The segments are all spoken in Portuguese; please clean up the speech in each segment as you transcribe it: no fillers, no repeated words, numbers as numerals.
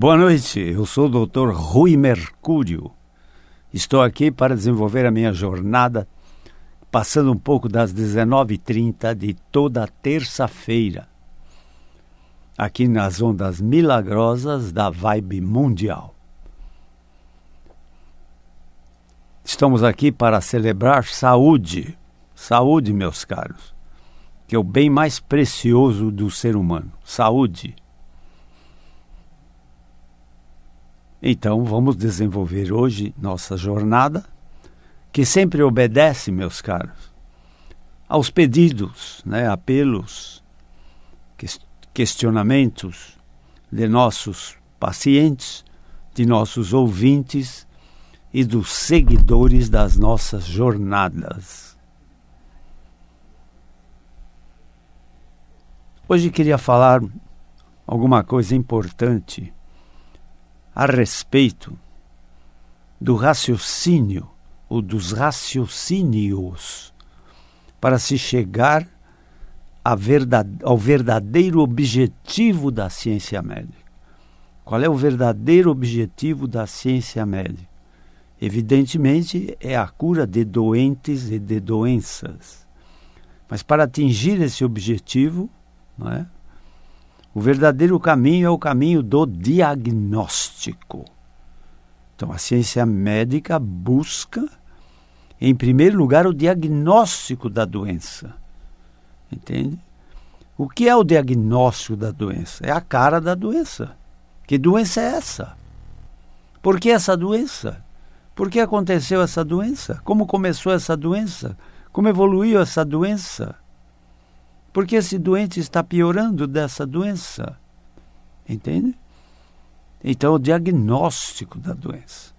Boa noite, eu sou o Dr. Rui Mercúrio. Estou aqui para desenvolver a minha jornada, passando um pouco das 19h30 de toda terça-feira, aqui nas ondas milagrosas da Vibe Mundial. Estamos aqui para celebrar saúde. Saúde, meus caros, que é o bem mais precioso do ser humano. Saúde. Então, vamos desenvolver hoje nossa jornada, que sempre obedece, meus caros, aos pedidos, apelos, questionamentos de nossos pacientes, de nossos ouvintes e dos seguidores das nossas jornadas. Hoje queria falar alguma coisa importante a respeito do raciocínio ou dos raciocínios para se chegar ao verdadeiro objetivo da ciência médica. Qual é o verdadeiro objetivo da ciência médica? Evidentemente, é a cura de doentes e de doenças. Mas para atingir esse objetivo, o verdadeiro caminho é o caminho do diagnóstico. Então, a ciência médica busca, em primeiro lugar, o diagnóstico da doença. Entende? O que é o diagnóstico da doença? É a cara da doença. Que doença é essa? Por que essa doença? Por que aconteceu essa doença? Como começou essa doença? Como evoluiu essa doença? Por que esse doente está piorando dessa doença? Entende? Então, o diagnóstico da doença.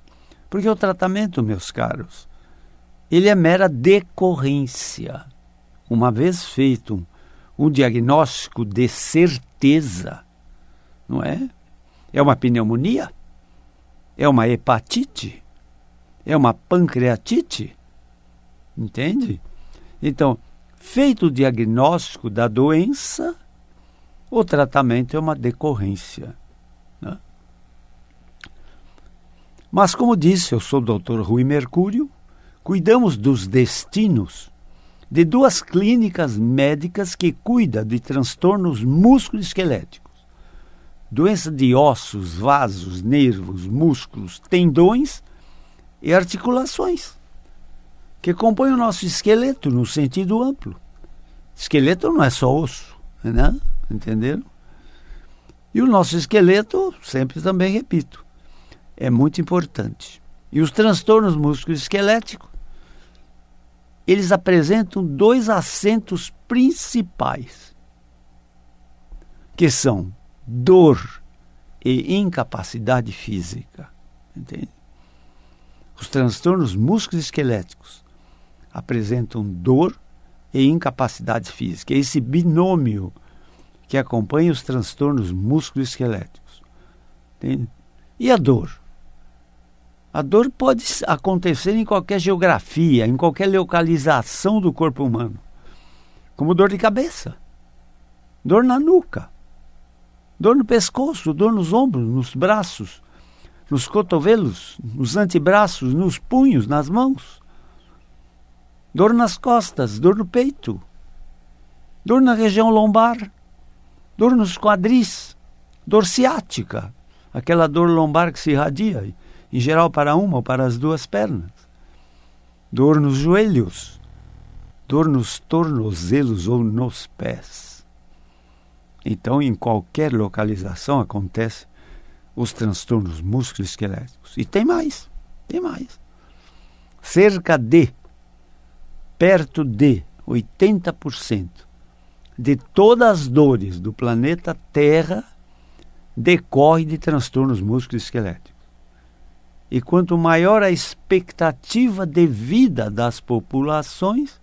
Porque o tratamento, meus caros, ele é mera decorrência. Uma vez feito um diagnóstico de certeza, não é? É uma pneumonia? É uma hepatite? É uma pancreatite? Entende? Então, feito o diagnóstico da doença, o tratamento é uma decorrência. Mas, como disse, eu sou o Dr. Rui Mercúrio, cuidamos dos destinos de duas clínicas médicas que cuidam de transtornos musculoesqueléticos, doença de ossos, vasos, nervos, músculos, tendões e articulações, que compõem o nosso esqueleto no sentido amplo. Esqueleto não é só osso, entenderam? E o nosso esqueleto, sempre também repito, é muito importante. E os transtornos musculoesqueléticos, eles apresentam dois acentos principais, que são dor e incapacidade física. Entende? Os transtornos musculoesqueléticos apresentam dor e incapacidade física. É esse binômio que acompanha os transtornos musculoesqueléticos. Entende? E a dor? A dor pode acontecer em qualquer geografia, em qualquer localização do corpo humano. Como dor de cabeça, dor na nuca, dor no pescoço, dor nos ombros, nos braços, nos cotovelos, nos antebraços, nos punhos, nas mãos. Dor nas costas, dor no peito, dor na região lombar, dor nos quadris, dor ciática, aquela dor lombar que se irradia, em geral para uma ou para as duas pernas. Dor nos joelhos, dor nos tornozelos ou nos pés. Então, em qualquer localização acontece os transtornos musculoesqueléticos. E tem mais. Perto de 80% de todas as dores do planeta Terra decorre de transtornos musculoesqueléticos. E quanto maior a expectativa de vida das populações,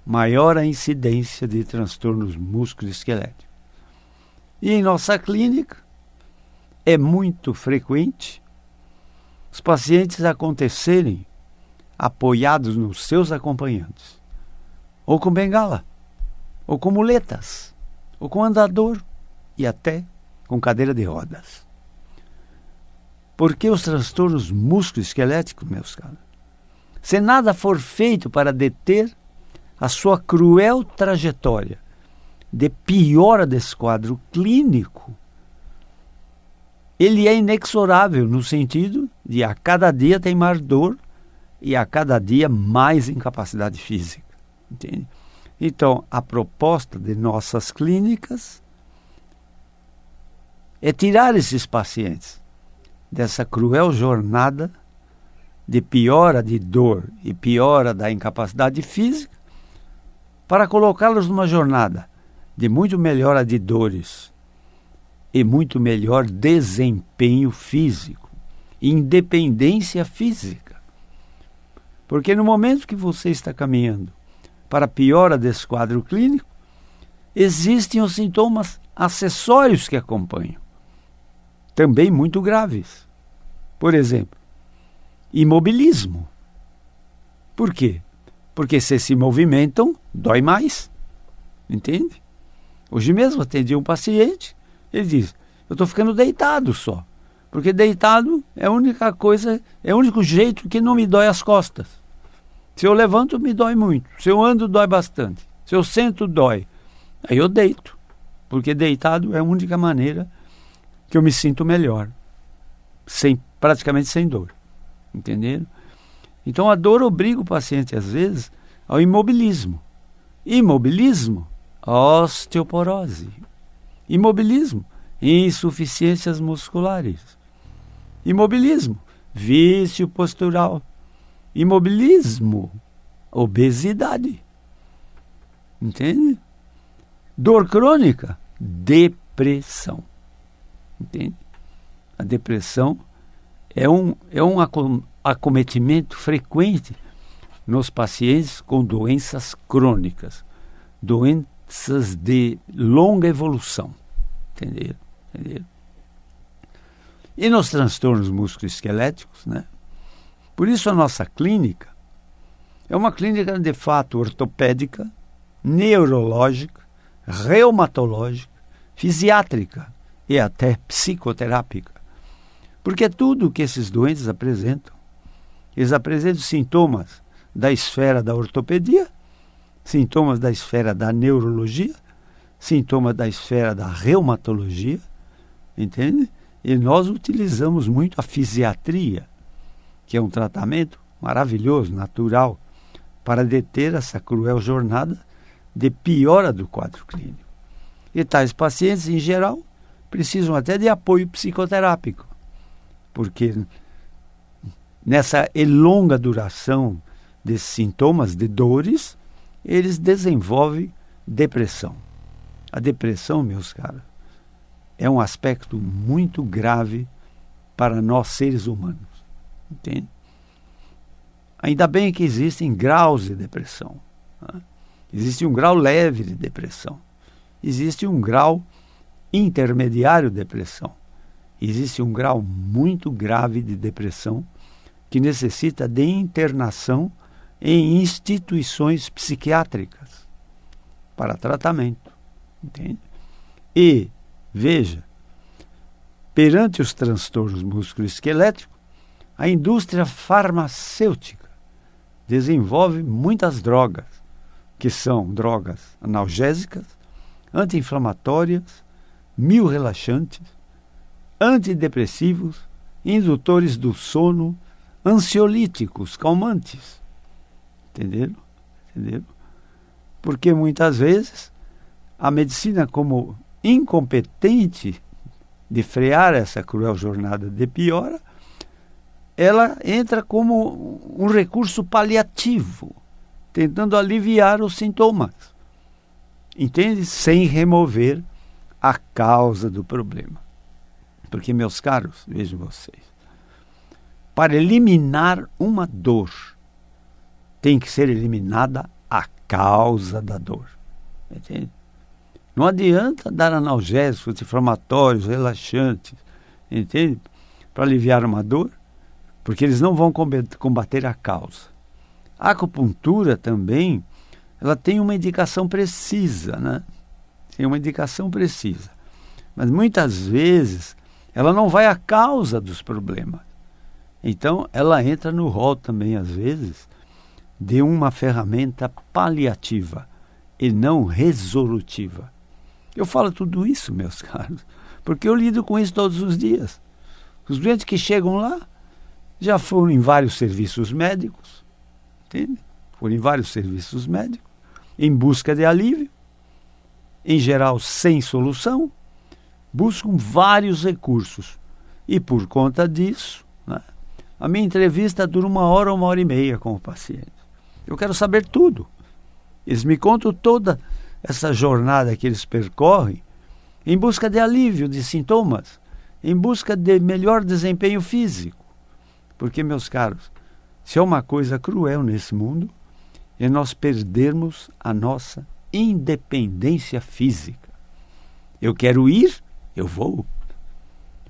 maior a incidência de transtornos musculoesqueléticos. E em nossa clínica, é muito frequente os pacientes acontecerem apoiados nos seus acompanhantes, ou com bengala, ou com muletas, ou com andador, e até com cadeira de rodas. Porque os transtornos musculoesqueléticos, meus caros, se nada for feito para deter a sua cruel trajetória de piora desse quadro clínico, ele é inexorável no sentido de a cada dia tem mais dor e a cada dia mais incapacidade física. Entende? Então, a proposta de nossas clínicas é tirar esses pacientes dessa cruel jornada de piora de dor e piora da incapacidade física para colocá-los numa jornada de muito melhora de dores e muito melhor desempenho físico, independência física. Porque no momento que você está caminhando para a piora desse quadro clínico, existem os sintomas acessórios que acompanham, também muito graves. Por exemplo, imobilismo. Por quê? Porque se movimentam, dói mais. Entende? Hoje mesmo atendi um paciente, ele diz, eu estou ficando deitado só. Porque deitado é a única coisa, é o único jeito que não me dói as costas. Se eu levanto, me dói muito. Se eu ando, dói bastante. Se eu sento, dói. Aí eu deito. Porque deitado é a única maneira que eu me sinto melhor. Praticamente sem dor. Entenderam? Então a dor obriga o paciente, às vezes, ao imobilismo. Imobilismo, osteoporose. Imobilismo, insuficiências musculares. Imobilismo, vício postural. Imobilismo, obesidade. Entende? Dor crônica, depressão. Entende? A depressão é um acometimento frequente nos pacientes com doenças crônicas, doenças de longa evolução. Entenderam? E nos transtornos musculoesqueléticos, né? Por isso a nossa clínica é uma clínica de fato ortopédica, neurológica, reumatológica, fisiátrica e até psicoterápica. Porque tudo que esses doentes apresentam, eles apresentam sintomas da esfera da ortopedia, sintomas da esfera da neurologia, sintomas da esfera da reumatologia, entende? E nós utilizamos muito a fisiatria, que é um tratamento maravilhoso, natural, para deter essa cruel jornada de piora do quadro clínico. E tais pacientes, em geral, precisam até de apoio psicoterápico, porque nessa longa duração desses sintomas de dores, eles desenvolvem depressão. A depressão, meus caros, é um aspecto muito grave para nós seres humanos. Entende? Ainda bem que existem graus de depressão. Né? Existe um grau leve de depressão. Existe um grau intermediário de depressão. Existe um grau muito grave de depressão que necessita de internação em instituições psiquiátricas para tratamento. Entende? E, veja, perante os transtornos musculoesqueléticos, a indústria farmacêutica desenvolve muitas drogas, que são drogas analgésicas, anti-inflamatórias, miorrelaxantes, antidepressivos, indutores do sono, ansiolíticos, calmantes. Entenderam? Porque muitas vezes a medicina, como incompetente de frear essa cruel jornada de piora, ela entra como um recurso paliativo, tentando aliviar os sintomas. Entende? Sem remover a causa do problema. Porque, meus caros, vejam vocês, para eliminar uma dor, tem que ser eliminada a causa da dor. Entende? Não adianta dar analgésicos, anti-inflamatórios, relaxantes, entende? Para aliviar uma dor, porque eles não vão combater a causa. A acupuntura também, ela tem uma indicação precisa, né? Tem uma indicação precisa. Mas muitas vezes Ela não vai à causa dos problemas. Então, ela entra no rol também, às vezes, de uma ferramenta paliativa e não resolutiva. Eu falo tudo isso, meus caros, porque eu lido com isso todos os dias. Os doentes que chegam lá já foram em vários serviços médicos, entende? Foram em vários serviços médicos, em busca de alívio, em geral sem solução, buscam vários recursos. E por conta disso, né, a minha entrevista dura 1 hora ou 1 hora e meia com o paciente. Eu quero saber tudo. Eles me contam toda essa jornada que eles percorrem em busca de alívio de sintomas, em busca de melhor desempenho físico. Porque, meus caros, se é uma coisa cruel nesse mundo, é nós perdermos a nossa independência física. Eu quero ir, eu vou.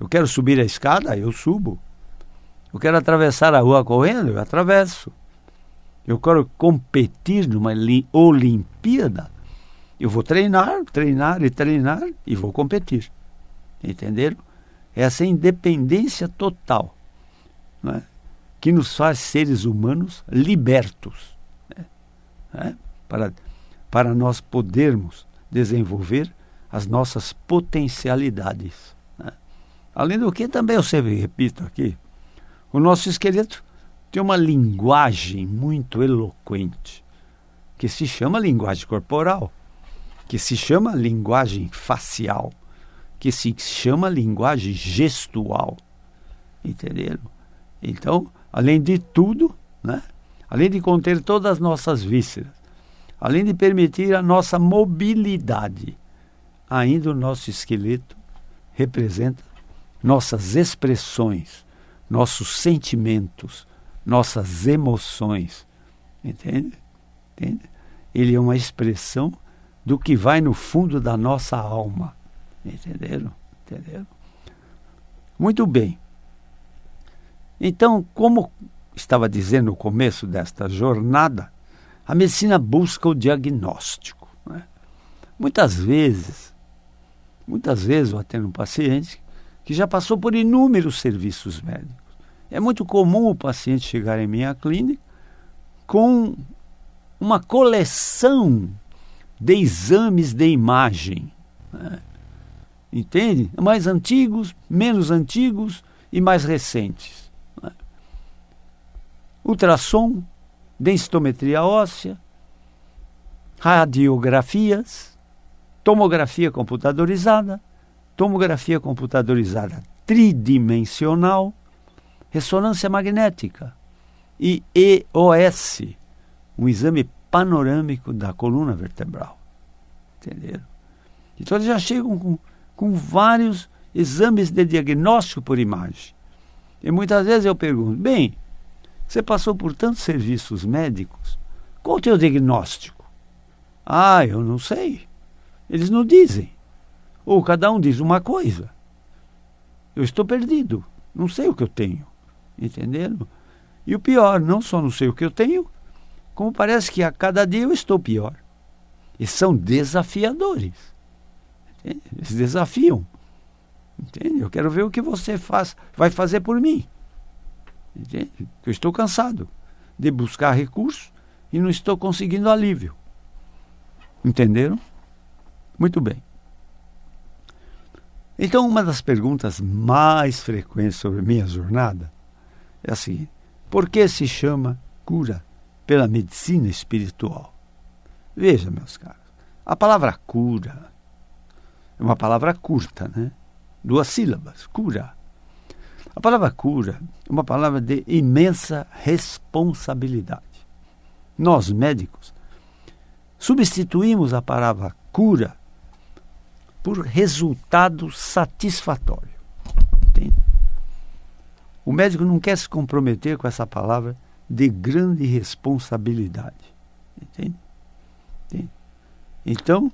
Eu quero subir a escada, eu subo. Eu quero atravessar a rua correndo, eu atravesso. Eu quero competir numa Olimpíada, eu vou treinar e vou competir. Entenderam? Essa independência total, né, que nos faz seres humanos libertos, né, para nós podermos desenvolver as nossas potencialidades. Né. Além do que, também eu sempre repito aqui, o nosso esqueleto tem uma linguagem muito eloquente, que se chama linguagem corporal, que se chama linguagem facial, que se chama linguagem gestual. Entenderam? Então, além de tudo, né, além de conter todas as nossas vísceras, além de permitir a nossa mobilidade, ainda o nosso esqueleto representa nossas expressões, nossos sentimentos, nossas emoções. Entende? Entende? Ele é uma expressão do que vai no fundo da nossa alma. Entenderam? Entenderam? Muito bem. Então, como estava dizendo no começo desta jornada, a medicina busca o diagnóstico. Né? Muitas vezes eu atendo um paciente que já passou por inúmeros serviços médicos. É muito comum o paciente chegar em minha clínica com uma coleção de exames de imagem. Né? Entende? Mais antigos, menos antigos e mais recentes. Né? Ultrassom, densitometria óssea, radiografias, tomografia computadorizada tridimensional, ressonância magnética e EOS, um exame panorâmico da coluna vertebral. Entenderam? Então eles já chegam com vários exames de diagnóstico por imagem. E muitas vezes eu pergunto, bem, você passou por tantos serviços médicos, qual o teu diagnóstico? Ah, eu não sei. Eles não dizem. Ou cada um diz uma coisa. Eu estou perdido, não sei o que eu tenho. Entenderam? E o pior, não só não sei o que eu tenho, como parece que a cada dia eu estou pior. E são desafiadores. Entende? Eles desafiam. Entende? Eu quero ver o que você vai fazer por mim. Entende? Eu estou cansado de buscar recursos e não estou conseguindo alívio. Entenderam? Muito bem. Então, uma das perguntas mais frequentes sobre minha jornada é a seguinte: por que se chama cura pela medicina espiritual? Veja, meus caros, a palavra cura é uma palavra curta, né? 2 sílabas, cura. A palavra cura é uma palavra de imensa responsabilidade. Nós, médicos, substituímos a palavra cura por resultado satisfatório. Entende? O médico não quer se comprometer com essa palavra de grande responsabilidade. Entende? Entende? Então,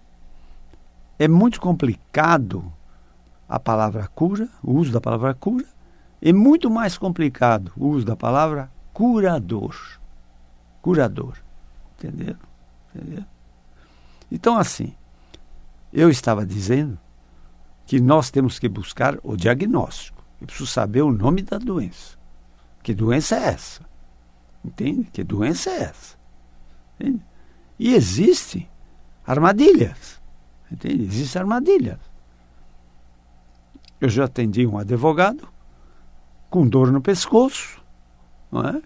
é muito complicado a palavra cura, o uso da palavra cura, é muito mais complicado o uso da palavra curador. Curador. Entenderam? Entenderam? Então, assim, eu estava dizendo que nós temos que buscar o diagnóstico. Eu preciso saber o nome da doença. Que doença é essa? Entende? Que doença é essa? Entende? E existem armadilhas. Entende? Existem armadilhas. Eu já atendi um advogado com dor no pescoço, não é?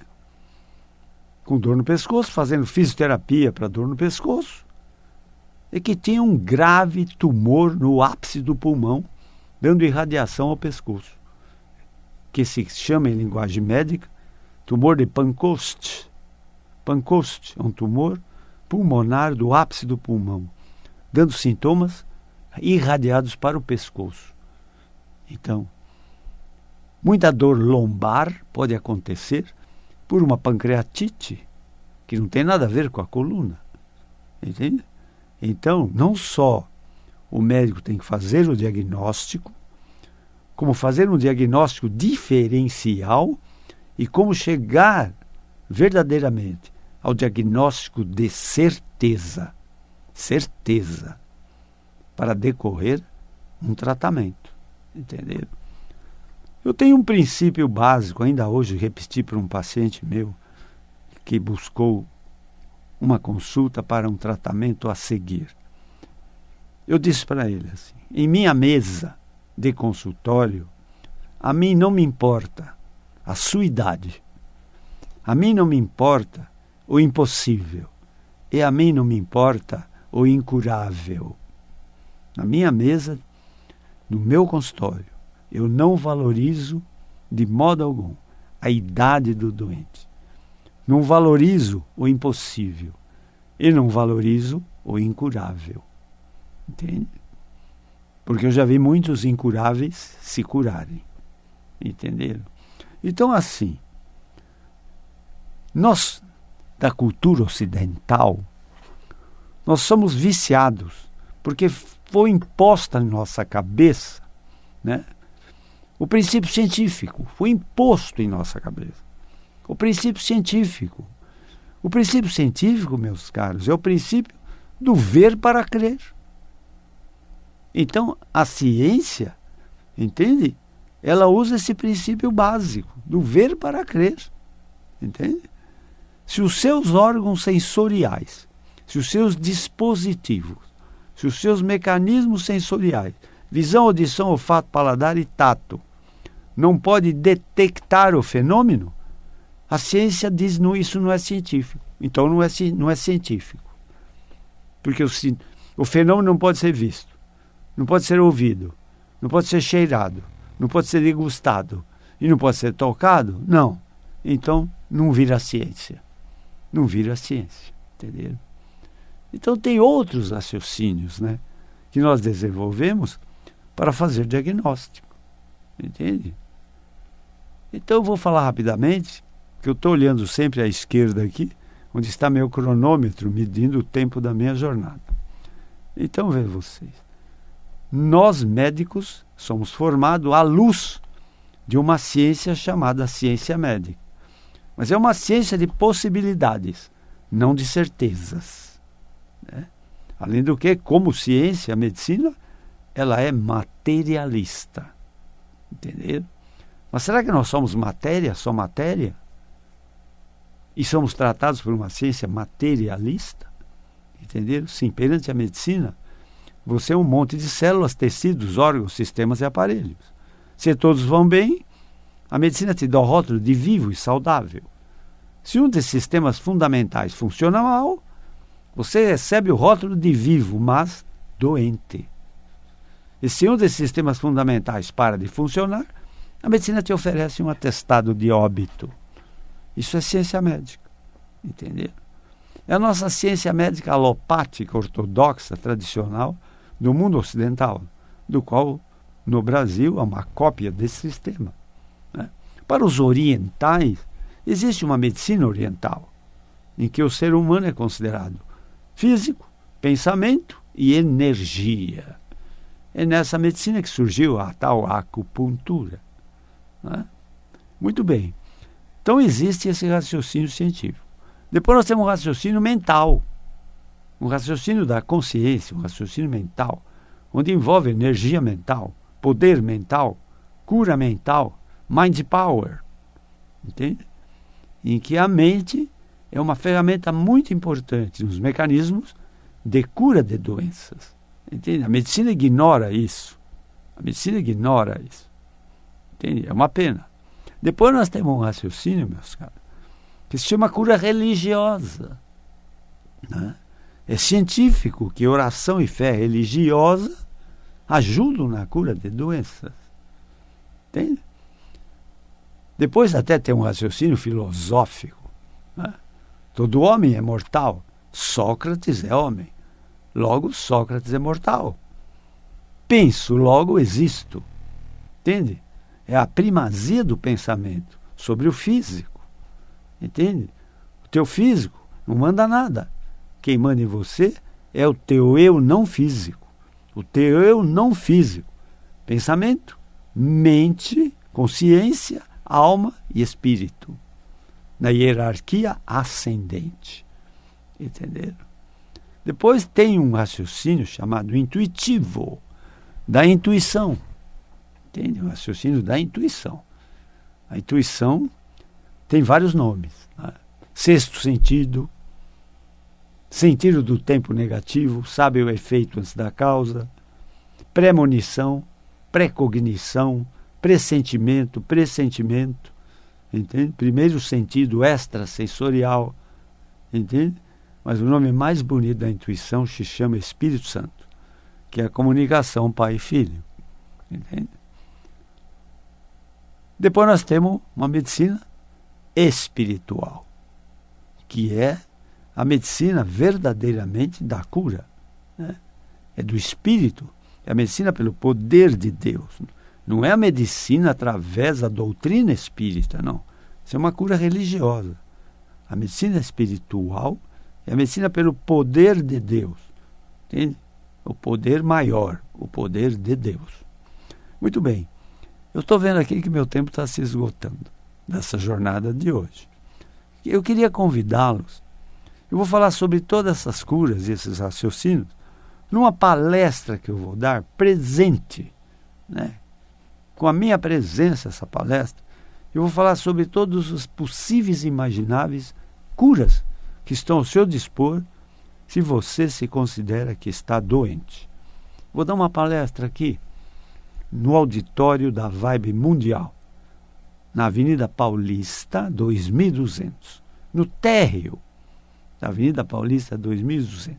Com dor no pescoço, fazendo fisioterapia para dor no pescoço, e que tinha um grave tumor no ápice do pulmão, dando irradiação ao pescoço, que se chama em linguagem médica tumor de Pancoast. Pancoast é um tumor pulmonar do ápice do pulmão, dando sintomas irradiados para o pescoço. Então, muita dor lombar pode acontecer por uma pancreatite, que não tem nada a ver com a coluna. Entende? Então, não só o médico tem que fazer o diagnóstico, como fazer um diagnóstico diferencial e como chegar verdadeiramente ao diagnóstico de certeza, para decorrer um tratamento. Entenderam? Eu tenho um princípio básico, ainda hoje repeti para um paciente meu que buscou uma consulta para um tratamento a seguir. Eu disse para ele assim: em minha mesa de consultório, a mim não me importa a sua idade, a mim não me importa o impossível, e a mim não me importa o incurável. Na minha mesa, no meu consultório, eu não valorizo de modo algum a idade do doente. Não valorizo o impossível e não valorizo o incurável. Entende? Porque eu já vi muitos incuráveis se curarem. Entenderam? Então, assim, nós, da cultura ocidental, nós somos viciados, porque foi imposta na nossa cabeça, né? O princípio científico foi imposto em nossa cabeça. O princípio científico. O princípio científico, meus caros, é o princípio do ver para crer. Então, a ciência, entende? Ela usa esse princípio básico, do ver para crer. Entende? Se os seus órgãos sensoriais, se os seus dispositivos, se os seus mecanismos sensoriais, visão, audição, olfato, paladar e tato, não pode detectar o fenômeno, a ciência diz que isso não é científico. Então não é científico. Porque o fenômeno não pode ser visto, não pode ser ouvido, não pode ser cheirado, não pode ser degustado e não pode ser tocado. Não. Então não vira ciência. Não vira ciência. Entenderam? Então tem outros raciocínios, né, que nós desenvolvemos para fazer diagnóstico. Entende? Então eu vou falar rapidamente, que eu estou olhando sempre à esquerda aqui, onde está meu cronômetro medindo o tempo da minha jornada. Então vejam vocês, nós médicos somos formados à luz de uma ciência chamada ciência médica. Mas é uma ciência de possibilidades, não de certezas. Né? Além do que, como ciência, a medicina, ela é materialista. Entenderam? Mas será que nós somos matéria, só matéria? E somos tratados por uma ciência materialista? Entenderam? Sim, perante a medicina, você é um monte de células, tecidos, órgãos, sistemas e aparelhos. Se todos vão bem, a medicina te dá o rótulo de vivo e saudável. Se um desses sistemas fundamentais funciona mal, você recebe o rótulo de vivo, mas doente. E se um desses sistemas fundamentais para de funcionar, a medicina te oferece um atestado de óbito. Isso é ciência médica. Entendeu? É a nossa ciência médica alopática, ortodoxa, tradicional, do mundo ocidental, do qual, no Brasil, há uma cópia desse sistema. Né? Para os orientais, existe uma medicina oriental, em que o ser humano é considerado físico, pensamento e energia. É nessa medicina que surgiu a tal acupuntura. Né? Muito bem. Então existe esse raciocínio científico. Depois nós temos um raciocínio mental, um raciocínio da consciência, um raciocínio mental, onde envolve energia mental. poder mental, cura mental, mind power, entende? Em que a mente é uma ferramenta muito importante nos mecanismos de cura de doenças, entende? A medicina ignora isso. A medicina ignora isso, entende? É uma pena. Depois nós temos um raciocínio, meus caros, que se chama cura religiosa, né? É científico que oração e fé religiosa ajudam na cura de doenças. Entende? Depois até tem um raciocínio filosófico, né? Todo homem é mortal. Sócrates é homem. Logo, Sócrates é mortal. Penso, logo existo. Entende? É a primazia do pensamento sobre o físico. Entende? O teu físico não manda nada. Quem manda em você é o teu eu não físico. O teu eu não físico. Pensamento, mente, consciência, alma e espírito. Na hierarquia ascendente. Entenderam? Depois tem um raciocínio chamado intuitivo, da intuição. Entende? O raciocínio da intuição. A intuição tem vários nomes, né? Sexto sentido, sentido do tempo negativo, sabe o efeito antes da causa, premonição, precognição, pressentimento, pressentimento, entende? Primeiro sentido extrasensorial, entende? Mas o nome mais bonito da intuição se chama Espírito Santo, que é a comunicação pai e filho, entende? Depois nós temos uma medicina espiritual, que é a medicina verdadeiramente da cura, né? É do espírito, é a medicina pelo poder de Deus. Não é a medicina através da doutrina espírita, não. Isso é uma cura religiosa. A medicina espiritual é a medicina pelo poder de Deus, entende? O poder maior, o poder de Deus. Muito bem. Eu estou vendo aqui que meu tempo está se esgotando nessa jornada de hoje. Eu queria convidá-los. Eu vou falar sobre todas essas curas e esses raciocínios numa palestra que eu vou dar presente, né? Com a minha presença, essa palestra, eu vou falar sobre todos os possíveis e imagináveis curas que estão ao seu dispor se você se considera que está doente. Vou dar uma palestra aqui no auditório da Vibe Mundial, na Avenida Paulista 2200, no térreo da Avenida Paulista 2200,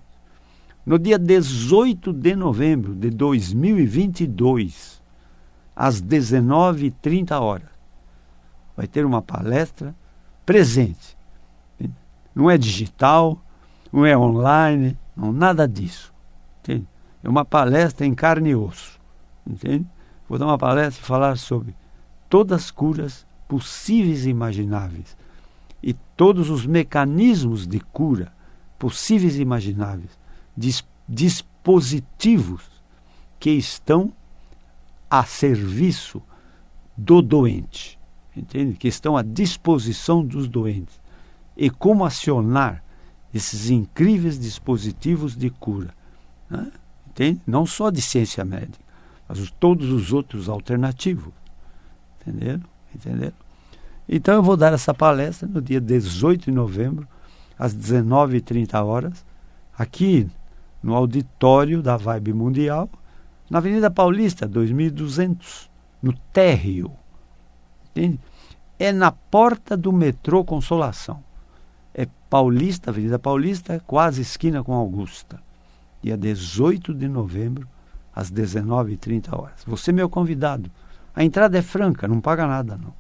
no dia 18 de novembro de 2022, às 19h30. Vai ter uma palestra presente. Não é digital, não é online, não, nada disso. Entende? É uma palestra em carne e osso. Entende? Vou dar uma palestra e falar sobre todas as curas possíveis e imagináveis e todos os mecanismos de cura possíveis e imagináveis, dispositivos que estão a serviço do doente, entende? Que estão à disposição dos doentes, e como acionar esses incríveis dispositivos de cura, né? Entende? Não só de ciência médica, mas todos os outros alternativos, entenderam? Então eu vou dar essa palestra no dia 18 de novembro, às 19h30, aqui no auditório da Vibe Mundial, na Avenida Paulista 2200, no térreo. Entende? É na porta do metrô Consolação. É Paulista, Avenida Paulista, quase esquina com Augusta. Dia 18 de novembro, às 19h30. Você é meu convidado. A entrada é franca, não paga nada, não.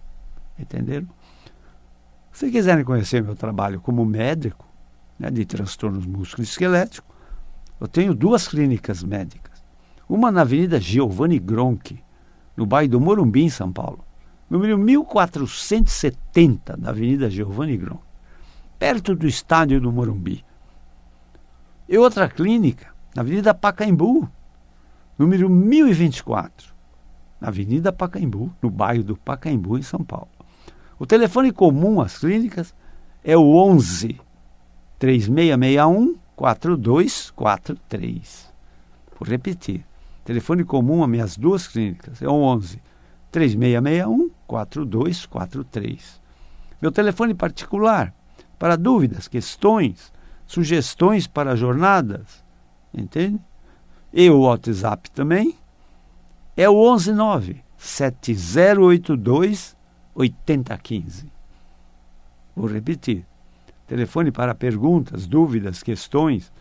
Entenderam? Se quiserem conhecer meu trabalho como médico, né, de transtornos musculoesqueléticos, eu tenho 2 clínicas médicas. Uma na Avenida Giovanni Gronchi, no bairro do Morumbi, em São Paulo. Número 1470 da Avenida Giovanni Gronchi, perto do estádio do Morumbi. E outra clínica na Avenida Pacaembu, número 1024, na Avenida Pacaembu, no bairro do Pacaembu, em São Paulo. O telefone comum às clínicas é o 11 3661 4243. Vou repetir, Telefone comum a minhas duas clínicas é o 11 3661 4243. Meu telefone particular para dúvidas, questões, sugestões para jornadas, entende? E o WhatsApp também é o 119 7082 8015. Vou repetir. Telefone para perguntas, dúvidas, questões,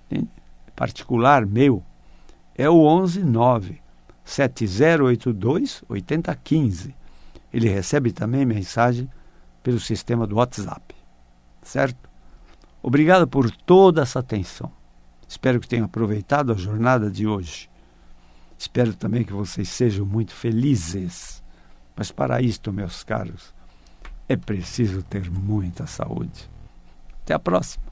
entende? Particular meu é o 119 7082 8015. Ele recebe também mensagem pelo sistema do WhatsApp, certo? Obrigado por toda essa atenção. Espero que tenham aproveitado a jornada de hoje. Espero também que vocês sejam muito felizes. Mas para isto, meus caros, é preciso ter muita saúde. Até a próxima.